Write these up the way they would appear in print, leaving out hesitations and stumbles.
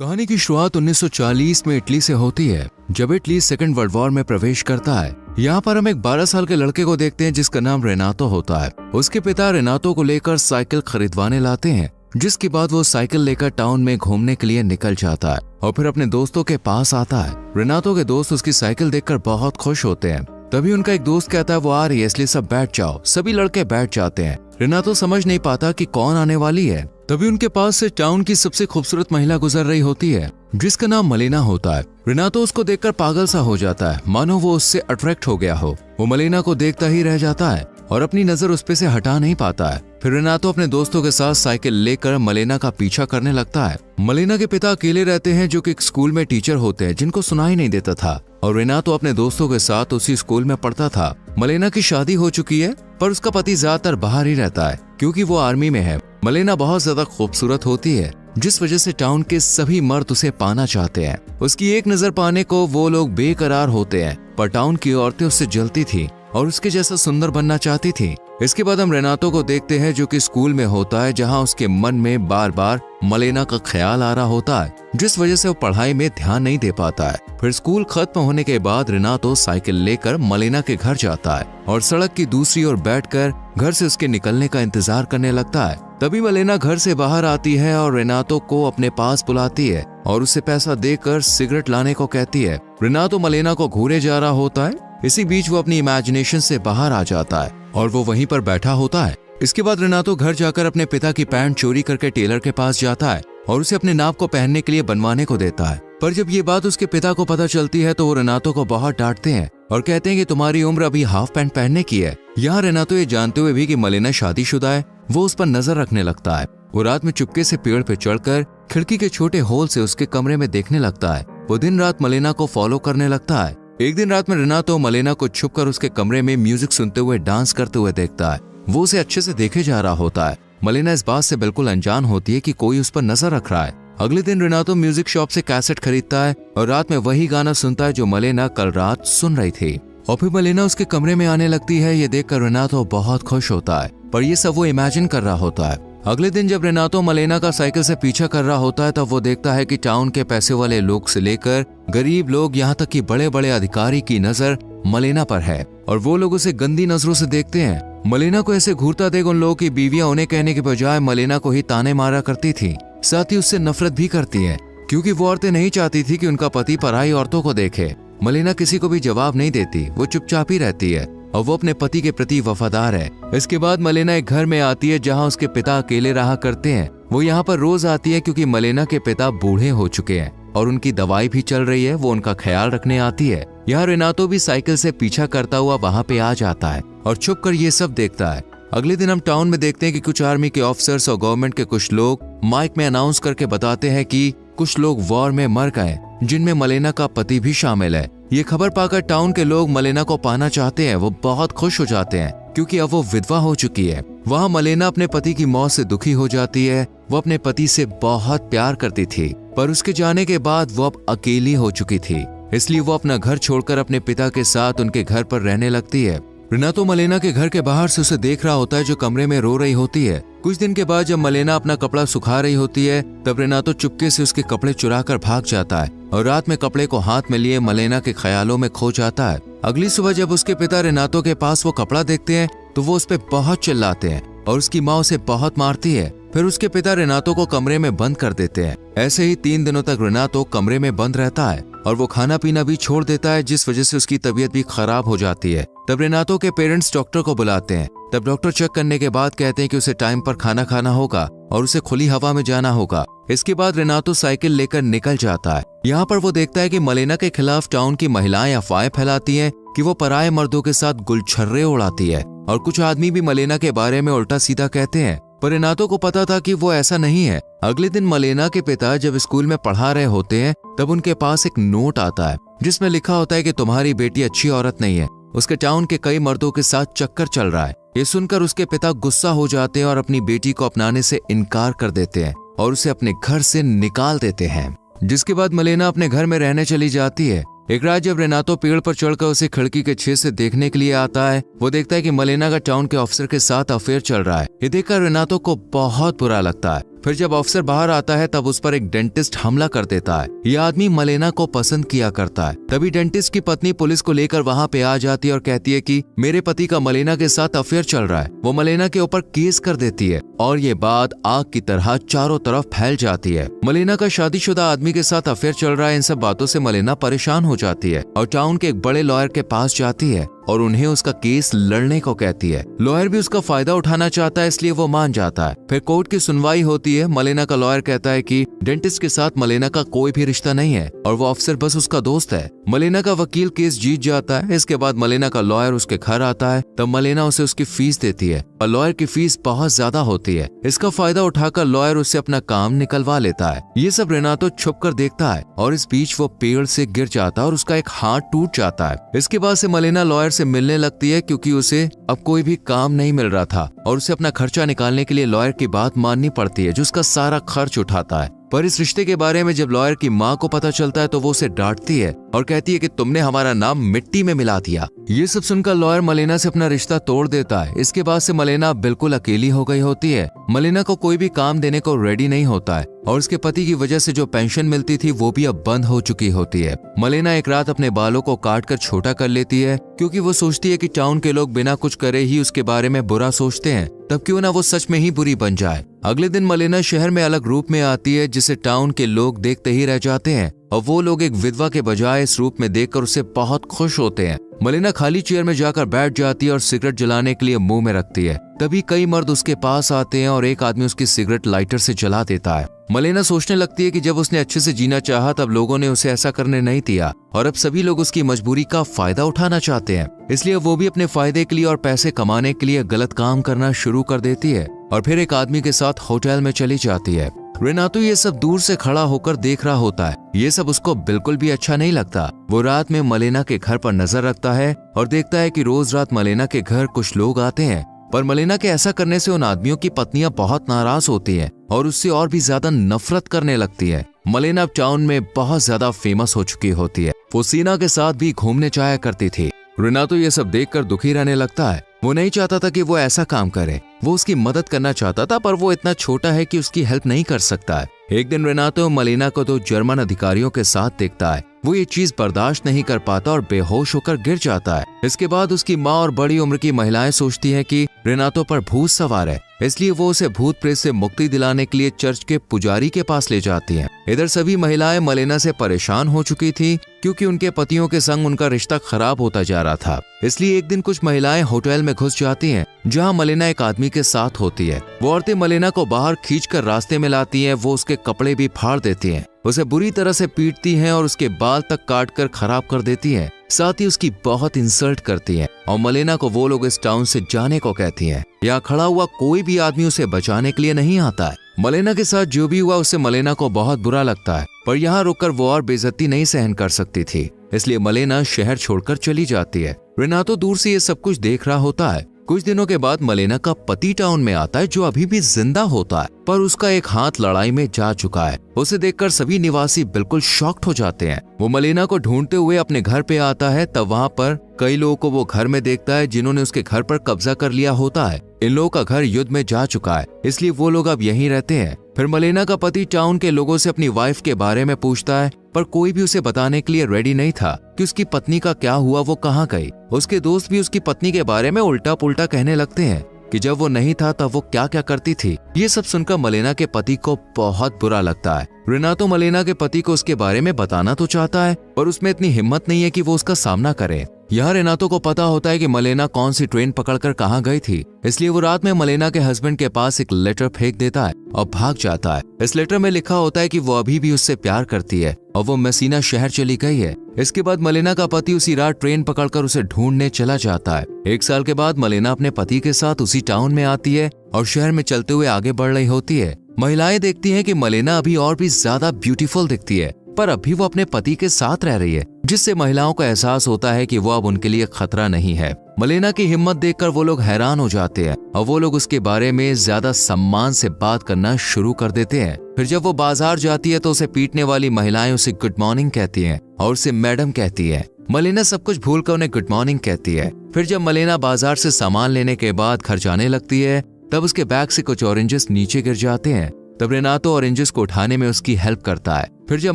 कहानी की शुरुआत 1940 में इटली से होती है, जब इटली सेकेंड वर्ल्ड वॉर में प्रवेश करता है। यहाँ पर हम एक 12 साल के लड़के को देखते हैं जिसका नाम रेनातो होता है। उसके पिता रेनातो को लेकर साइकिल खरीदवाने लाते हैं, जिसके बाद वो साइकिल लेकर टाउन में घूमने के लिए निकल जाता है और फिर अपने दोस्तों के पास आता है। रेनातो के दोस्त उसकी साइकिल देखकर बहुत खुश होते हैं। तभी उनका एक दोस्त कहता है वो आ रही है, इसलिए सब बैठ जाओ। सभी लड़के बैठ जाते हैं। रेनातो समझ नहीं पाता कि कौन आने वाली है। तभी उनके पास से टाउन की सबसे खूबसूरत महिला गुजर रही होती है, जिसका नाम मलेना होता है। रेनातो उसको देखकर पागल सा हो जाता है, मानो वो उससे अट्रैक्ट हो गया हो। वो मलेना को देखता ही रह जाता है और अपनी नजर उस पे से हटा नहीं पाता है। फिर रेनातो अपने दोस्तों के साथ साइकिल लेकर मलेना का पीछा करने लगता है। मलेना के पिता अकेले रहते हैं, जो कि एक स्कूल में टीचर होते हैं जिनको सुनाई नहीं देता था, और रेनातो अपने दोस्तों के साथ उसी स्कूल में पढ़ता था। मलेना की शादी हो चुकी है, पर उसका पति ज्यादातर बाहर ही रहता है क्योंकि वो आर्मी में है। मलेना बहुत ज्यादा खूबसूरत होती है, जिस वजह से टाउन के सभी मर्द उसे पाना चाहते हैं। उसकी एक नजर पाने को वो लोग बेकरार होते हैं, पर टाउन की औरतें उससे जलती थी और उसके जैसा सुंदर बनना चाहती थी। इसके बाद हम रेनातो को देखते हैं, जो कि स्कूल में होता है, जहां उसके मन में बार बार मलेना का ख्याल आ रहा होता है, जिस वजह से वो पढ़ाई में ध्यान नहीं दे पाता है। फिर स्कूल खत्म होने के बाद रेनातो साइकिल लेकर मलेना के घर जाता है और सड़क की दूसरी ओर बैठकर घर से उसके निकलने का इंतजार करने लगता है। तभी मलेना घर से बाहर आती है और रेनातो को अपने पास बुलाती है और उसे पैसा देकर सिगरेट लाने को कहती है। रेनातो मलेना को घूरे जा रहा होता है। इसी बीच वो अपनी इमेजिनेशन से बाहर आ जाता है और वो वहीं पर बैठा होता है। इसके बाद रेनातो घर जाकर अपने पिता की पैंट चोरी करके टेलर के पास जाता है और उसे अपने नाप को पहनने के लिए बनवाने को देता है। पर जब ये बात उसके पिता को पता चलती है तो वो रेनातो को बहुत डांटते हैं और कहते हैं कि तुम्हारी उम्र अभी हाफ पैंट पहनने की है। यहाँ रेनातो ये जानते हुए भी कि मलेना शादीशुदा है, वो उस पर नजर रखने लगता है। वो रात में चुपके से पेड़ पे चढ़कर खिड़की के छोटे होल से उसके कमरे में देखने लगता है। वो दिन रात मलेना को फॉलो करने लगता है। एक दिन रात में रेनातो मलेना को छुपकर उसके कमरे में म्यूजिक सुनते हुए डांस करते हुए देखता है। वो उसे अच्छे से देखे जा रहा होता है। मलेना इस बात से बिल्कुल अनजान होती है कि कोई उस पर नजर रख रहा है। अगले दिन रेनातो म्यूजिक शॉप से कैसेट खरीदता है और रात में वही गाना सुनता है जो मलेना कल रात सुन रही थी। और फिर मलेना उसके कमरे में आने लगती है। ये देखकर रेनातो बहुत खुश होता है, पर ये सब वो इमेजिन कर रहा होता है। अगले दिन जब रेनातो मलेना का साइकिल से पीछा कर रहा होता है, तब वो देखता है कि टाउन के पैसे वाले लोग से लेकर गरीब लोग, यहाँ तक कि बड़े बड़े अधिकारी की नजर मलेना पर है और वो लोग उसे गंदी नजरों से देखते हैं। मलेना को ऐसे घूरता देख उन लोगों की बीवियां उन्हें कहने के बजाय मलेना को ही ताने मारा करती थी। साथ ही उससे नफरत भी करती है, क्योंकि वो औरतें नहीं चाहती थी कि उनका पति पराई औरतों को देखे। मलेना किसी को भी जवाब नहीं देती, वो चुपचाप ही रहती है और वो अपने पति के प्रति वफादार है। इसके बाद मलेना एक घर में आती है जहाँ उसके पिता अकेले रहा करते हैं। वो यहाँ पर रोज आती है क्योंकि मलेना के पिता बूढ़े हो चुके हैं और उनकी दवाई भी चल रही है। वो उनका ख्याल रखने आती है। यहाँ रेनातो भी साइकिल से पीछा करता हुआ वहाँ पे आ जाता है और छुप कर ये सब देखता है। अगले दिन हम टाउन में देखते हैं कि कुछ आर्मी के ऑफिसर्स और गवर्नमेंट के कुछ लोग माइक में अनाउंस करके बताते हैं कि कुछ लोग वॉर में मर गए, जिनमें मलेना का पति भी शामिल है। ये खबर पाकर टाउन के लोग मलेना को पाना चाहते हैं। वो बहुत खुश हो जाते हैं क्योंकि अब वो विधवा हो चुकी है। वहाँ मलेना अपने पति की मौत से दुखी हो जाती है। वो अपने पति से बहुत प्यार करती थी, पर उसके जाने के बाद वो अब अकेली हो चुकी थी, इसलिए वो अपना घर छोड़कर अपने पिता के साथ उनके घर पर रहने लगती है। रेनातो मलेना के घर के बाहर से उसे देख रहा होता है, जो कमरे में रो रही होती है। कुछ दिन के बाद जब मलेना अपना कपड़ा सुखा रही होती है, तब रेनातो चुपके से उसके कपड़े चुरा कर भाग जाता है और रात में कपड़े को हाथ में लिए मलेना के ख्यालों में खो जाता है। अगली सुबह जब उसके पिता रेनातो के पास वो कपड़ा देखते हैं तो वो उस पर बहुत चिल्लाते हैं और उसकी माँ उसे बहुत मारती है। फिर उसके पिता रेनातो को कमरे में बंद कर देते हैं। ऐसे ही 3 दिनों तक रेनातो कमरे में बंद रहता है और वो खाना पीना भी छोड़ देता है, जिस वजह से उसकी तबीयत भी खराब हो जाती है। तब रेनातो के पेरेंट्स डॉक्टर को बुलाते हैं। तब डॉक्टर चेक करने के बाद कहते हैं कि उसे टाइम पर खाना खाना होगा और उसे खुली हवा में जाना होगा। इसके बाद रेनातो साइकिल लेकर निकल जाता है। यहाँ पर वो देखता है कि मलेना के खिलाफ टाउन की महिलाएं अफवाहें फैलाती हैं कि वो पराये मर्दों के साथ गुलछर्रे उड़ाती है और कुछ आदमी भी मलेना के बारे में उल्टा सीधा कहते हैं, पर रेनातो को पता था कि वो ऐसा नहीं है। अगले दिन मलेना के पिता जब स्कूल में पढ़ा रहे होते हैं, तब उनके पास एक नोट आता है जिसमें लिखा होता है कि तुम्हारी बेटी अच्छी औरत नहीं है, उसके टाउन के कई मर्दों के साथ चक्कर चल रहा है। ये सुनकर उसके पिता गुस्सा हो जाते हैं और अपनी बेटी को अपनाने से इनकार कर देते हैं और उसे अपने घर से निकाल देते हैं। जिसके बाद मलेना अपने घर में रहने चली जाती है। एक रात जब रेनातो पेड़ पर चढ़कर उसे खिड़की के छेद से देखने के लिए आता है, वो देखता है कि मलेना का टाउन के ऑफिसर के साथ अफेयर चल रहा है। ये देखकर रेनातो को बहुत बुरा लगता है फिर जब ऑफिसर बाहर आता है तब उस पर एक डेंटिस्ट हमला कर देता है। ये आदमी मलेना को पसंद किया करता है। तभी डेंटिस्ट की पत्नी पुलिस को लेकर वहाँ पे आ जाती है और कहती है कि मेरे पति का मलेना के साथ अफेयर चल रहा है। वो मलेना के ऊपर केस कर देती है और ये बात आग की तरह चारों तरफ फैल जाती है। मलेना का शादीशुदा आदमी के साथ अफेयर चल रहा है, इन सब बातों से मलेना परेशान हो जाती है और टाउन के एक बड़े लॉयर के पास जाती है और उन्हें उसका केस लड़ने को कहती है। लॉयर भी उसका फायदा उठाना चाहता है, इसलिए वो मान जाता है। फिर कोर्ट की सुनवाई होती है। मलेना का लॉयर कहता है कि डेंटिस्ट के साथ मलेना का कोई भी रिश्ता नहीं है और वो अफसर बस उसका दोस्त है। मलेना का वकील केस जीत जाता है। इसके बाद मलेना का लॉयर उसके घर आता है, तब मलेना उसे उसकी फीस देती है और लॉयर की फीस बहुत ज्यादा होती है। इसका फायदा उठाकर लॉयर उससे अपना काम निकलवा लेता है। ये सब रेनातो छुप कर देखता है और इस बीच वो पेड़ से गिर जाता है और उसका एक हाथ टूट जाता है। इसके बाद से मलेना लॉयर से मिलने लगती है क्योंकि उसे अब कोई भी काम नहीं मिल रहा था और उसे अपना खर्चा निकालने के लिए लॉयर की बात माननी पड़ती है जो उसका सारा खर्च उठाता है। पर इस रिश्ते के बारे में जब लॉयर की माँ को पता चलता है तो वो उसे डांटती है और कहती है कि तुमने हमारा नाम मिट्टी में मिला दिया। ये सब सुनकर लॉयर मलेना से अपना रिश्ता तोड़ देता है। इसके बाद से मलेना बिल्कुल अकेली हो गई होती है। मलेना को कोई भी काम देने को रेडी नहीं होता है और उसके पति की वजह से जो पेंशन मिलती थी वो भी अब बंद हो चुकी होती है। मलेना एक रात अपने बालों को काट कर छोटा कर लेती है क्योंकि वो सोचती है कि टाउन के लोग बिना कुछ करे ही उसके बारे में बुरा सोचते हैं, तब क्यों ना वो सच में ही बुरी बन जाए। अगले दिन मलेना शहर में अलग रूप में आती है जिसे टाउन के लोग देखते ही रह जाते हैं और वो लोग एक विधवा के बजाय इस रूप में देखकर उससे बहुत खुश होते हैं। मलेना खाली चेयर में जाकर बैठ जाती है और सिगरेट जलाने के लिए मुंह में रखती है। तभी कई मर्द उसके पास आते हैं और एक आदमी उसकी सिगरेट लाइटर से जला देता है। मलेना सोचने लगती है कि जब उसने अच्छे से जीना चाहा तब लोगों ने उसे ऐसा करने नहीं दिया और अब सभी लोग उसकी मजबूरी का फायदा उठाना चाहते हैं, इसलिए वो भी अपने फायदे के लिए और पैसे कमाने के लिए गलत काम करना शुरू कर देती है और फिर एक आदमी के साथ होटल में चली जाती है। रेनातो ये सब दूर से खड़ा होकर देख रहा होता है। ये सब उसको बिल्कुल भी अच्छा नहीं लगता। वो रात में मलेना के घर पर नजर रखता है और देखता है कि रोज रात मलेना के घर कुछ लोग आते हैं, पर मलेना के ऐसा करने से उन आदमियों की पत्नियां बहुत नाराज होती हैं और उससे और भी ज्यादा नफरत करने लगती है। मलेना अब टाउन में बहुत ज्यादा फेमस हो चुकी होती है। वो सीना के साथ भी घूमने जाया करती थी। रेनातो ये सब देखकर दुखी रहने लगता है। वो नहीं चाहता था कि वो ऐसा काम करे। वो उसकी मदद करना चाहता था पर वो इतना छोटा है कि उसकी हेल्प नहीं कर सकता है। एक दिन रेनातो मलेना को 2 जर्मन अधिकारियों के साथ देखता है। वो ये चीज बर्दाश्त नहीं कर पाता और बेहोश होकर गिर जाता है। इसके बाद उसकी माँ और बड़ी उम्र की महिलाएं सोचती हैं कि रेनातो पर भूत सवार है, इसलिए वो उसे भूत प्रेत से मुक्ति दिलाने के लिए चर्च के पुजारी के पास ले जाती हैं। इधर सभी महिलाएं मलेना से परेशान हो चुकी थी क्योंकि उनके पतियों के संग उनका रिश्ता खराब होता जा रहा था। इसलिए एक दिन कुछ महिलाएं होटल में घुस जाती हैं जहां मलेना एक आदमी के साथ होती है। वो औरतें मलेना को बाहर खींचकर रास्ते में लाती हैं। वो उसके कपड़े भी फाड़ देती हैं, उसे बुरी तरह से पीटती हैं और उसके बाल तक काट कर खराब कर देती हैं। साथ ही उसकी बहुत इंसल्ट करती हैं और मलेना को वो लोग इस टाउन से जाने को कहती हैं। यहाँ खड़ा हुआ कोई भी आदमी उसे बचाने के लिए नहीं आता है। मलेना के साथ जो भी हुआ उससे मलेना को बहुत बुरा लगता है, पर यहाँ रुककर वो और बेइज्जती नहीं सहन कर सकती थी, इसलिए मलेना शहर छोड़कर चली जाती है। रेनातो दूर से ये सब कुछ देख रहा होता है। कुछ दिनों के बाद मलेना का पति टाउन में आता है जो अभी भी जिंदा होता है, पर उसका एक हाथ लड़ाई में जा चुका है। उसे देखकर सभी निवासी बिल्कुल शॉक्ड हो जाते हैं। वो मलेना को ढूंढते हुए अपने घर पे आता है, तब वहाँ पर कई लोगों को वो घर में देखता है जिन्होंने उसके घर पर कब्जा कर लिया होता है। इन लोगों का घर युद्ध में जा चुका है, इसलिए वो लोग अब यहीं रहते हैं। फिर मलेना का पति टाउन के लोगों से अपनी वाइफ के बारे में पूछता है, पर कोई भी उसे बताने के लिए रेडी नहीं था कि उसकी पत्नी का क्या हुआ, वो कहाँ गई। उसके दोस्त भी उसकी पत्नी के बारे में उल्टा पुल्टा कहने लगते हैं कि जब वो नहीं था तब वो क्या क्या करती थी। ये सब सुनकर मलेना के पति को बहुत बुरा लगता है। रेनातो मलेना के पति को उसके बारे में बताना तो चाहता है, पर उसमें इतनी हिम्मत नहीं है कि वो उसका सामना करे। यहाँ रेनातो को पता होता है कि मलेना कौन सी ट्रेन पकड़कर कहाँ गई थी, इसलिए वो रात में मलेना के हस्बैंड के पास एक लेटर फेंक देता है और भाग जाता है। इस लेटर में लिखा होता है कि वो अभी भी उससे प्यार करती है और वो मेसिना शहर चली गई है। इसके बाद मलेना का पति उसी रात ट्रेन पकड़कर उसे ढूंढने चला जाता है। 1 साल के बाद मलेना अपने पति के साथ उसी टाउन में आती है और शहर में चलते हुए आगे बढ़ रही होती है। महिलाएं देखती हैं कि मलेना अभी और भी ज्यादा ब्यूटीफुल दिखती है, पर अभी वो अपने पति के साथ रह रही है, जिससे महिलाओं को एहसास होता है कि वो अब उनके लिए खतरा नहीं है। मलेना की हिम्मत देखकर वो लोग हैरान हो जाते हैं और वो लोग उसके बारे में ज्यादा सम्मान से बात करना शुरू कर देते हैं। फिर जब वो बाजार जाती है तो उसे पीटने वाली महिलाएं उसे गुड मॉर्निंग कहती हैं और उसे मैडम कहती है। मलेना सब कुछ भूलकर उन्हें गुड मॉर्निंग कहती है। फिर जब मलेना बाजार से सामान लेने के बाद घर जाने लगती है, तब उसके बैग से कुछ ऑरेंजेस नीचे गिर जाते हैं। तब रेनातो ऑरेंजेस को उठाने में उसकी हेल्प करता है। फिर जब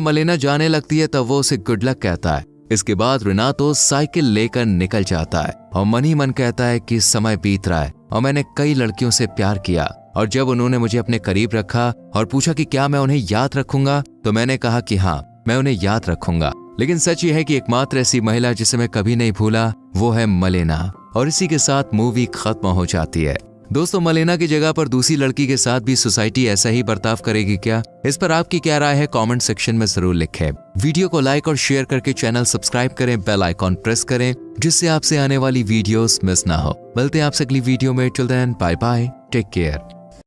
मलेना जाने लगती है तब वो उसे गुड लक कहता है। इसके बाद रेनातो साइकिल लेकर निकल जाता है और मन ही मन कहता है कि समय बीत रहा है और मैंने कई लड़कियों से प्यार किया, और जब उन्होंने मुझे अपने करीब रखा और पूछा कि क्या मैं उन्हें याद रखूंगा, तो मैंने कहा कि हाँ, मैं उन्हें याद रखूंगा। लेकिन सच ये है कि एकमात्र ऐसी महिला जिसे मैं कभी नहीं भूला वो है मलेना। और इसी के साथ मूवी खत्म हो जाती है। दोस्तों, मलेना की जगह पर दूसरी लड़की के साथ भी सोसाइटी ऐसा ही बर्ताव करेगी क्या? इस पर आपकी क्या राय है? कमेंट सेक्शन में जरूर लिखें। वीडियो को लाइक और शेयर करके चैनल सब्सक्राइब करें, बेल आइकॉन प्रेस करें, जिससे आपसे आने वाली वीडियोस मिस ना हो। मिलते हैं आपसे अगली वीडियो में। Till then, bye bye, take care.